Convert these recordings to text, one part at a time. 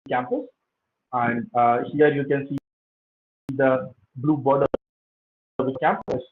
campus. And here you can see the blue border with campus.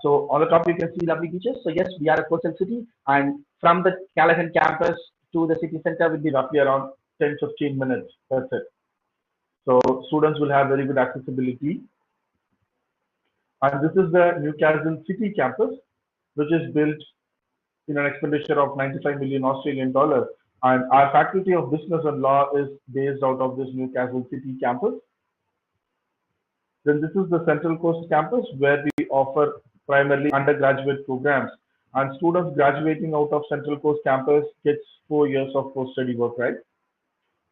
So on the top you can see lovely beaches. So yes, we are a coastal city, and from the Callahan campus to the city center will be roughly around 10-15 minutes. That's it. So students will have very good accessibility. And this is the Newcastle City campus, which is built in an expenditure of 95 million Australian dollars. And our Faculty of Business and Law is based out of this Newcastle City campus. Then this is the Central Coast campus, where we offer primarily undergraduate programs. And students graduating out of Central Coast campus gets 4 years of post-study work, right?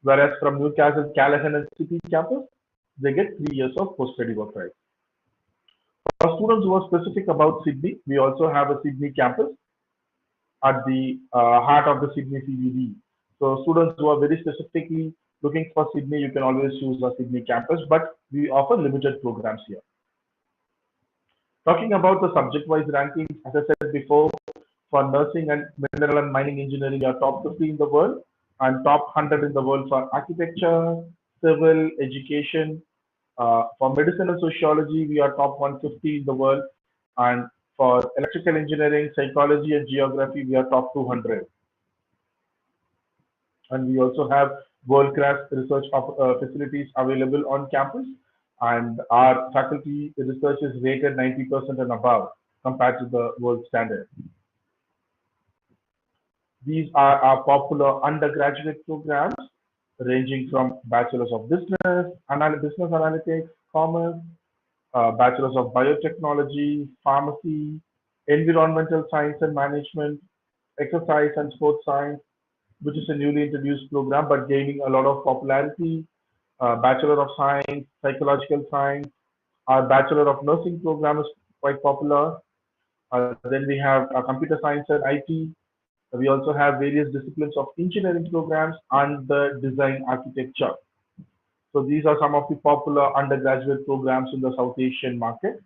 Whereas from Newcastle, Callahan and City campus, they get 3 years of post-study work, right? For students who are specific about Sydney, we also have a Sydney campus at the heart of the Sydney CBD. So students who are very specifically looking for Sydney, you can always choose the Sydney campus, but we offer limited programs here. Talking about the subject-wise rankings, as I said before, for nursing and mineral and mining engineering, we are top 50 in the world and top 100 in the world for architecture, civil, education. For medicine and sociology, we are top 150 in the world, and for electrical engineering, psychology, and geography, we are top 200. And we also have world-class research facilities available on campus, and our faculty research is rated 90% and above compared to the world standard. These are our popular undergraduate programs ranging from Bachelors of Business, Business Analytics, Commerce, Bachelors of Biotechnology, Pharmacy, Environmental Science and Management, Exercise and Sports Science, which is a newly introduced program but gaining a lot of popularity. Bachelor of Science, Psychological Science. Our Bachelor of Nursing program is quite popular. Then we have Computer Science and IT. We also have various disciplines of engineering programs and the design architecture. So these are some of the popular undergraduate programs in the South Asian market.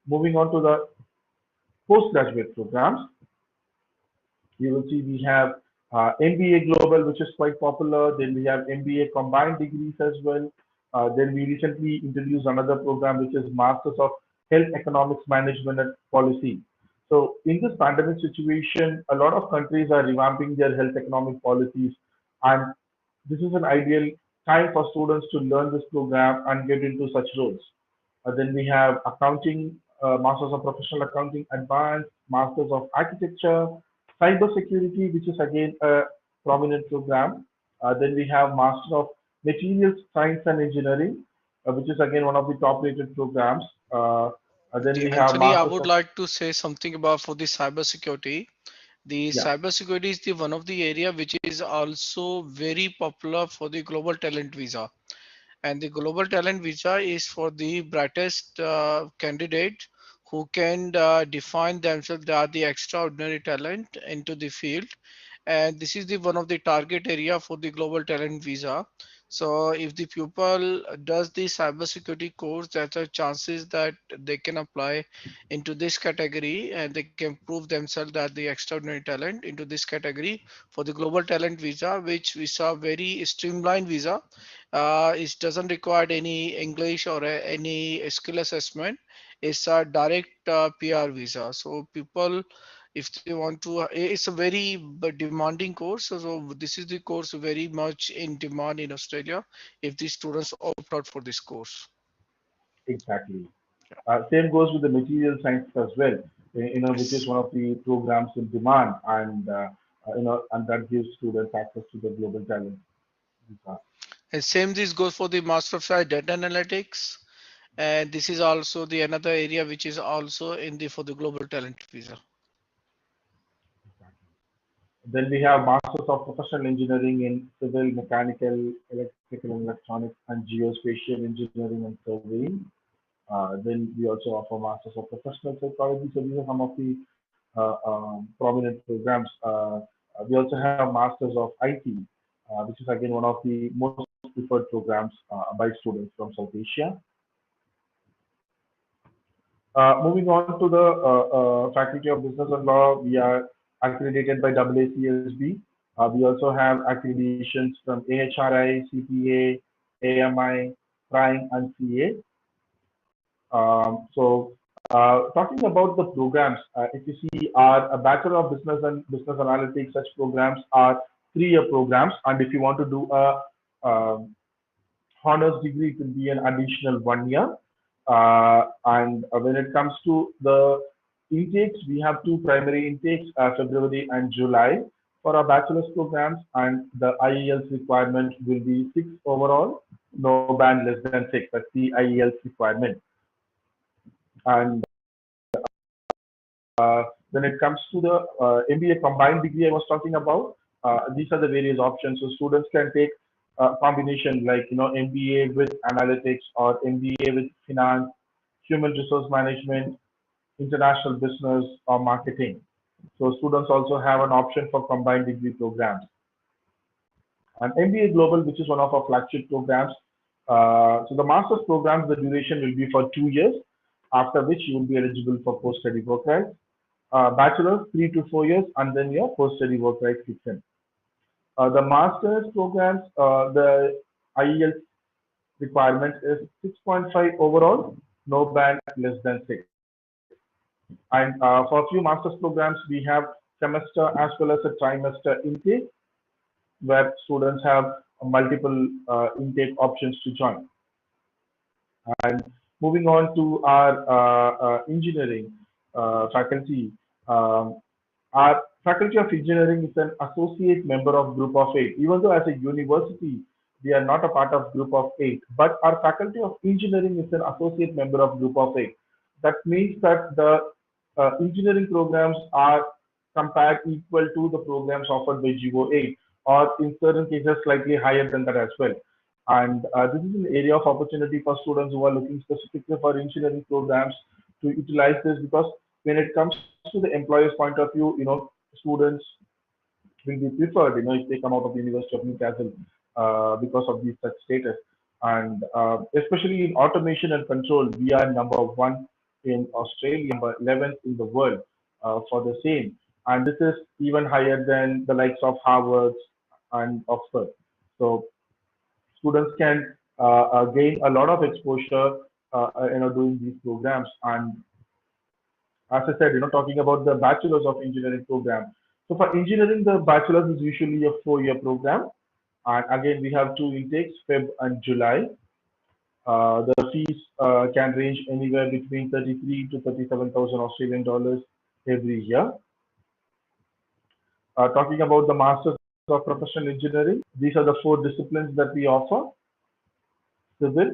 Moving on to the postgraduate programs, you will see we have MBA Global, which is quite popular. Then we have MBA Combined Degrees as well. Then we recently introduced another program, which is Masters of Health Economics Management and Policy. So in this pandemic situation, a lot of countries are revamping their health economic policies, and this is an ideal time for students to learn this program and get into such roles. Then we have accounting, Masters of Professional Accounting Advanced, Masters of Architecture, Cyber Security, which is again a prominent program. Then we have Master of Materials Science and Engineering, which is again one of the top rated programs. Then we have Anthony, I Masters would of, like to say something about for the cybersecurity. The yeah, cybersecurity is the one of the area which is also very popular for the global talent visa. And the global talent visa is for the brightest candidate who can define themselves that the extraordinary talent into the field, and this is the one of the target area for the global talent visa. So if the pupil does the cybersecurity course, there's a chances that they can apply into this category and they can prove themselves that the extraordinary talent into this category for the global talent visa, which we saw very streamlined visa. It doesn't require any English or any skill assessment. It's a direct PR visa. So people, if they want to, it's a very demanding course. So this is the course very much in demand in Australia if the students opt out for this course. exactly. Same goes with the material science as well, which is Yes. one of the programs in demand, and and that gives students access to the global talent visa. And same this goes for the Master of Science Data Analytics. And this is also the another area which is also in the for the global talent visa. Then we have Masters of Professional Engineering in Civil, Mechanical, Electrical and Electronics, and Geospatial Engineering and Surveying. Then we also offer Masters of Professional Psychology. So these are some of the prominent programs. We also have Masters of IT, which is again one of the most preferred programs by students from South Asia. Moving on to the Faculty of Business and Law, we are accredited by AACSB. We also have accreditations from AHRI, CPA, AMI, Prime, and CA. Talking about the programs, if you see our Bachelor of Business and Business Analytics, such programs are 3-year programs, and if you want to do a honors degree, it will be an additional 1 year. And when it comes to the intakes, we have two primary intakes, February and July for our bachelor's programs, and the IELTS requirement will be 6 overall, no band less than 6. That's the IELTS requirement. And when it comes to the MBA combined degree I was talking about, these are the various options. So students can take a combination like MBA with analytics or MBA with finance, human resource management, international business, or marketing. So students also have an option for combined degree programs. And MBA Global, which is one of our flagship programs. So the master's programs, the duration will be for 2 years, after which you will be eligible for post-study work rights. Bachelor's 3 to 4 years, and then your post-study work rights kicks in. The master's programs, the IELTS requirement is 6.5 overall, no band less than 6. And for a few master's programs, we have semester as well as a trimester intake, where students have multiple intake options to join. And moving on to our engineering faculty, um, our Faculty of Engineering is an associate member of Group of Eight. Even though as a university, we are not a part of Group of Eight, but our Faculty of Engineering is an associate member of Group of Eight. That means that the engineering programs are compared equal to the programs offered by GO8, or in certain cases slightly higher than that as well. And this is an area of opportunity for students who are looking specifically for engineering programs to utilize this, because when it comes to the employer's point of view, students will be preferred, if they come out of the University of Newcastle because of these such status. And especially in automation and control, we are number 1 in Australia, number 11th in the world for the same. And this is even higher than the likes of Harvard and Oxford. So students can gain a lot of exposure, doing these programs. And as I said, talking about the Bachelor's of Engineering program. So for engineering, the Bachelor's is usually a 4-year program. And again, we have two intakes, Feb and July. The fees can range anywhere between 33 to 37,000 Australian dollars every year. Talking about the Masters of Professional Engineering, these are the 4 disciplines that we offer: civil,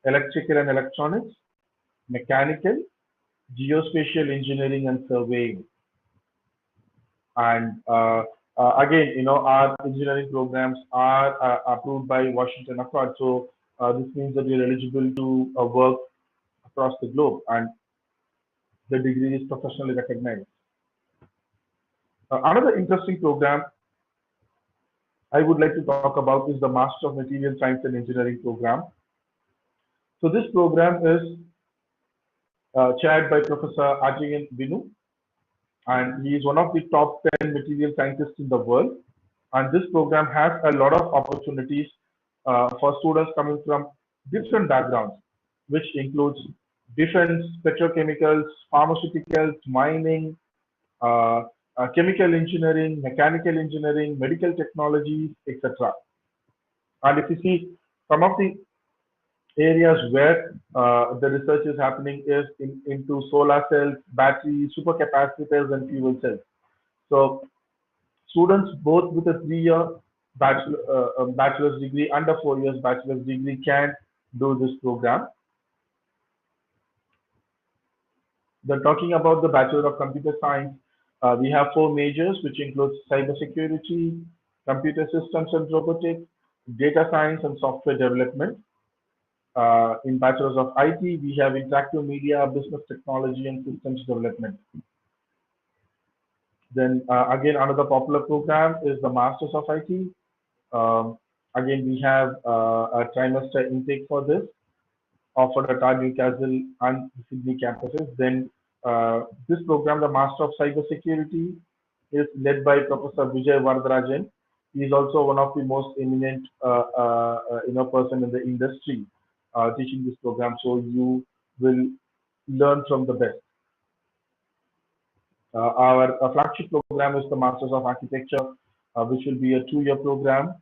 electrical and electronics, mechanical, geospatial engineering, and surveying. And again, our engineering programs are approved by Washington Accord. So this means that you're eligible to work across the globe, and the degree is professionally recognized. Another interesting program I would like to talk about is the Master of Material Science and Engineering program. So this program is chaired by Professor Ajay Vinu, and he is one of the top 10 material scientists in the world. And this program has a lot of opportunities for students coming from different backgrounds, which includes defense, petrochemicals, pharmaceuticals, mining, uh, chemical engineering, mechanical engineering, medical technologies, etc. And if you see some of the areas where the research is happening is into solar cells, batteries, supercapacitors, and fuel cells. So students both with a 3-year bachelor's degree and a 4 years bachelor's degree can do this program. Then talking about the Bachelor of Computer Science, we have 4 majors, which includes cybersecurity, computer systems and robotics, data science, and software development. In Bachelors of IT, we have interactive media, business technology, and systems development. Then again, another popular program is the Masters of IT. Um, Again, we have a trimester intake for this, offered at our Newcastle and Sydney campuses. Then this program, the Master of Cybersecurity, is led by Professor Vijay Varadarajan, He is also one of the most eminent person in the industry teaching this program. So you will learn from the best. Our flagship program is the Masters of Architecture, which will be a 2-year program.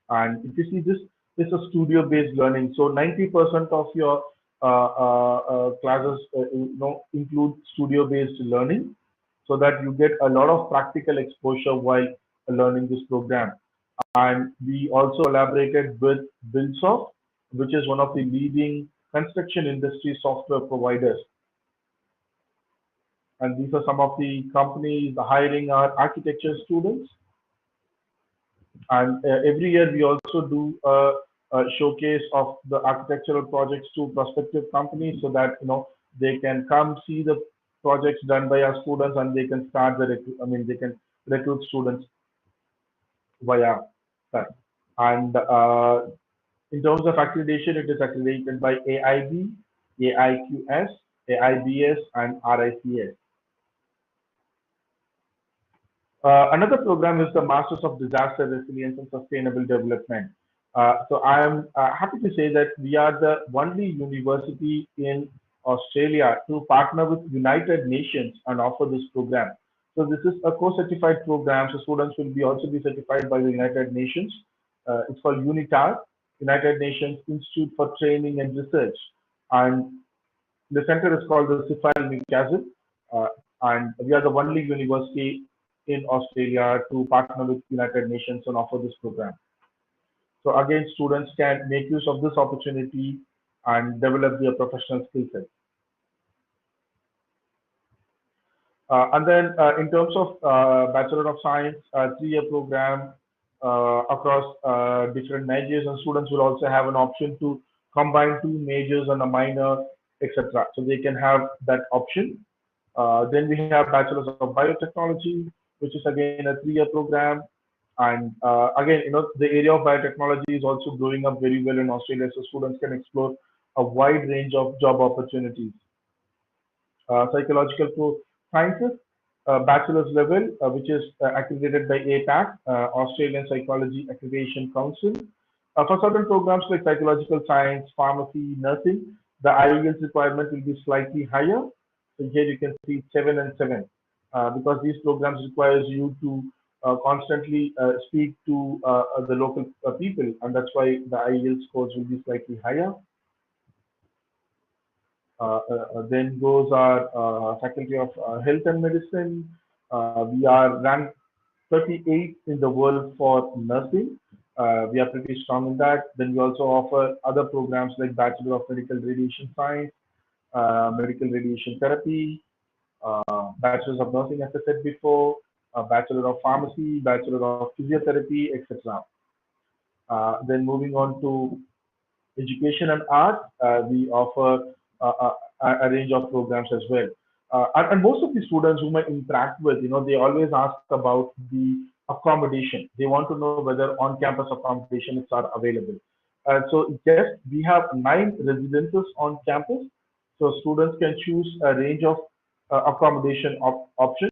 And if you see this, is a studio-based learning. So 90% of your classes, include studio-based learning, so that you get a lot of practical exposure while learning this program. And we also collaborated with Buildsoft, which is one of the leading construction industry software providers. And these are some of the companies hiring our architecture students. And every year we also do a showcase of the architectural projects to prospective companies, so that they can come see the projects done by our students, and they can start they can recruit students via that. And in terms of accreditation, it is accredited by AIB, AIQS, AIBS, and RICS. Another program is the Masters of Disaster Resilience and Sustainable Development. So I am happy to say that we are the only university in Australia to partner with United Nations and offer this program. So this is a co-certified program. So students will be also be certified by the United Nations. It's called UNITAR, United Nations Institute for Training and Research, and the center is called the Sifal Newcastle, uh, and we are the only university in Australia to partner with United Nations and offer this program. So again, students can make use of this opportunity and develop their professional skill set. And then in terms of Bachelor of Science, 3-year program across different majors, and students will also have an option to combine 2 majors and a minor, etc. So they can have that option. Then we have Bachelors of Biotechnology, which is again a 3-year program. And again, the area of biotechnology is also growing up very well in Australia, so students can explore a wide range of job opportunities. Psychological sciences, bachelor's level, which is accredited by APAC, Australian Psychology Accreditation Council. For certain programs like psychological science, pharmacy, nursing, the IELTS requirement will be slightly higher. So here you can see 7 and 7, because these programs requires you to constantly speak to the local people, and that's why the IELTS scores will be slightly higher. Then goes our Faculty of Health and Medicine. We are ranked 38th in the world for nursing. We are pretty strong in that. Then we also offer other programs like Bachelor of Medical Radiation Science, Medical Radiation Therapy, Bachelors of Nursing, as I said before, Bachelor of Pharmacy, Bachelor of Physiotherapy, etc. Then moving on to education and art, we offer a range of programs as well. And most of the students whom I interact with, they always ask about the accommodation. They want to know whether on-campus accommodations are available. So yes, we have 9 residences on campus. So students can choose a range of accommodation options.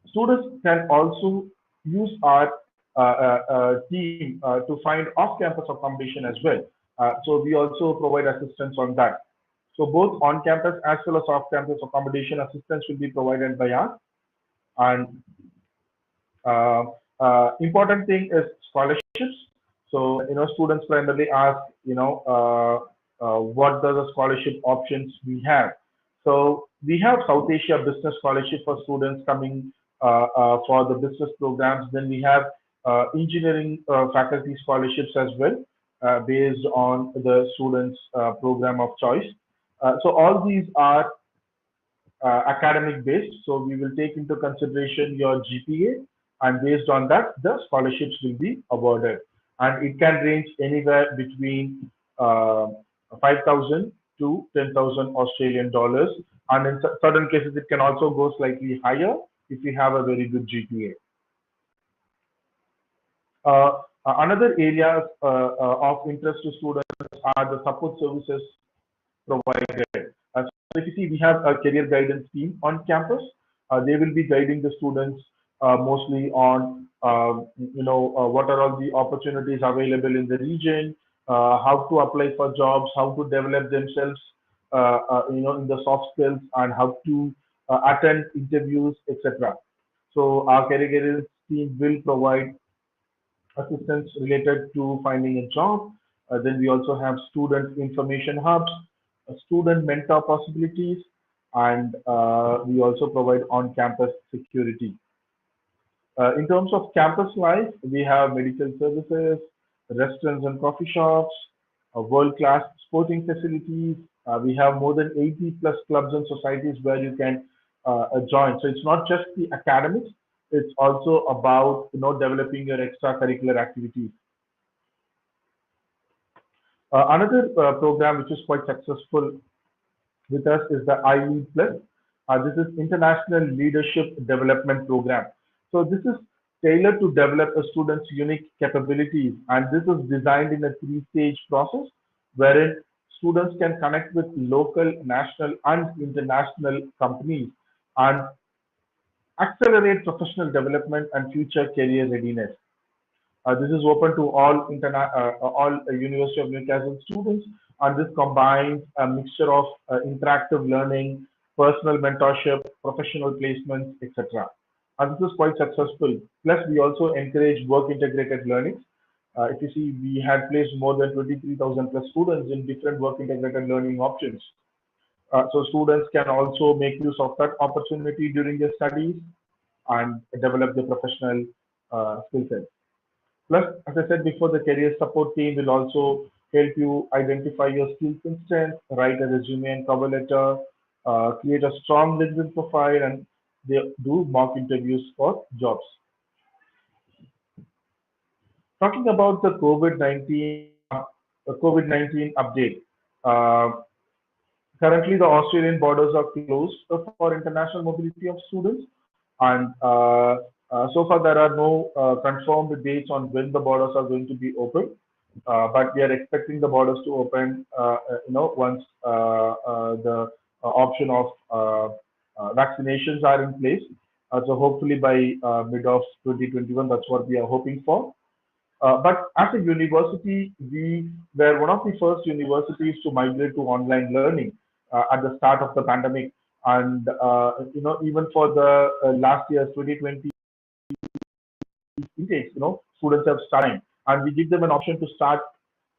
Students can also use our team to find off-campus accommodation as well. So we also provide assistance on that. So both on-campus as well as off-campus accommodation assistance will be provided by us. And important thing is scholarships. So students primarily ask, what are the scholarship options we have. So we have South Asia Business Scholarship for students coming for the business programs. Then we have engineering faculty scholarships as well, based on the students' program of choice. So all these are academic based. So we will take into consideration your GPA, and based on that, the scholarships will be awarded. And it can range anywhere between 5,000 to 10,000 Australian dollars. And in certain cases, it can also go slightly higher if you have a very good GPA. Another areas of interest to students are the support services provided. So if you see, we have a career guidance team on campus. They will be guiding the students mostly on what are all the opportunities available in the region, how to apply for jobs, how to develop themselves, in the soft skills, and how to attend interviews, etc. So our career guidance team will provide assistance related to finding a job. Then we also have student information hubs, student mentor possibilities, and we also provide on-campus security. In terms of campus life, we have medical services, restaurants and coffee shops, world-class sporting facilities. We have more than 80 plus clubs and societies where you can join. So it's not just the academics; it's also about developing your extracurricular activities. Another program which is quite successful with us is the iLead Plus. This is International Leadership Development Program. So this is tailored to develop a student's unique capabilities, and this is designed in a three-stage process wherein students can connect with local, national, and international companies and accelerate professional development and future career readiness. This is open to all University of Newcastle students, and this combines a mixture of interactive learning, personal mentorship, professional placements, etc. And this is quite successful. Plus, we also encourage work-integrated learning. If you see, we had placed more than 23,000 plus students in different work-integrated learning options. So students can also make use of that opportunity during their studies and develop their professional skill sets. Plus, as I said before, the career support team will also help you identify your skills and strengths, write a resume and cover letter, create a strong LinkedIn profile, and they do mock interviews for jobs. Talking about the COVID-19 update. Uh, Currently, the Australian borders are closed for international mobility of students, and so far there are no confirmed dates on when the borders are going to be open. But we are expecting the borders to open, once the option of vaccinations are in place. So hopefully by mid of 2021, that's what we are hoping for. But as a university, we were one of the first universities to migrate to online learning at the start of the pandemic. And even for the last year's 2020 intakes, students have started, and we give them an option to start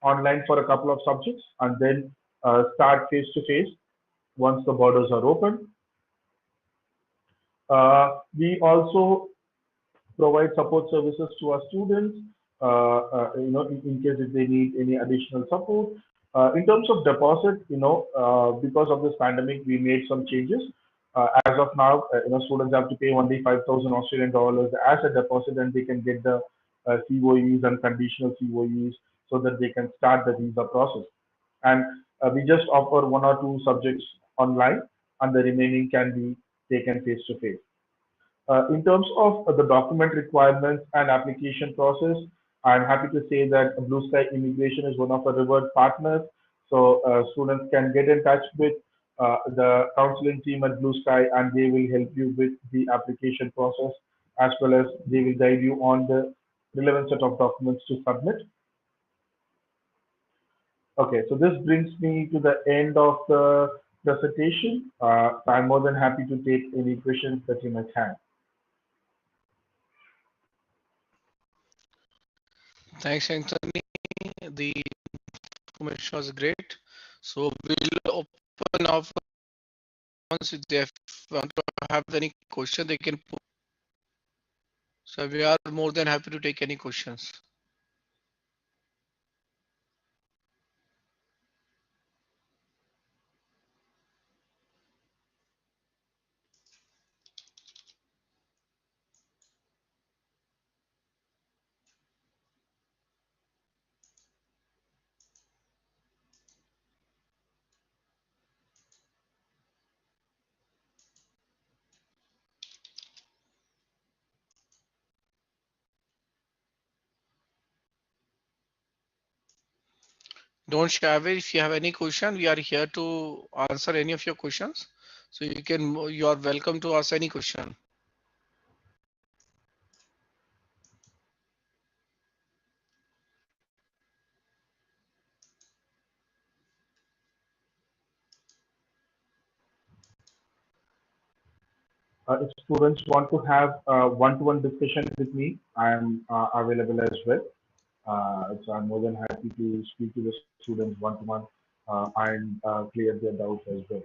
online for a couple of subjects and then start face to face once the borders are open. We also provide support services to our students, in case if they need any additional support. In terms of deposit, because of this pandemic, we made some changes. As of now, students have to pay only 5,000 Australian dollars as a deposit, and they can get the COEs and conditional COEs so that they can start the visa process. And we just offer one or two subjects online, and the remaining can be taken face to face. In terms of the document requirements and application process, I'm happy to say that Blue Sky Immigration is one of our reward partners. So students can get in touch with the counseling team at Blue Sky, and they will help you with the application process, as well as they will guide you on the relevant set of documents to submit. Okay, so this brings me to the end of the presentation. I'm more than happy to take any questions that you might have. Thanks, Anthony. The information was great. So we'll open now for once if they want to have any question, they can put. So we are more than happy to take any questions. Don't shy away. If you have any question, we are here to answer any of your questions. So you are welcome to ask any question. if students want to have one-to-one discussion with me, I am available as well. So I'm more than happy to speak to the students one-to-one and clear their doubts as well.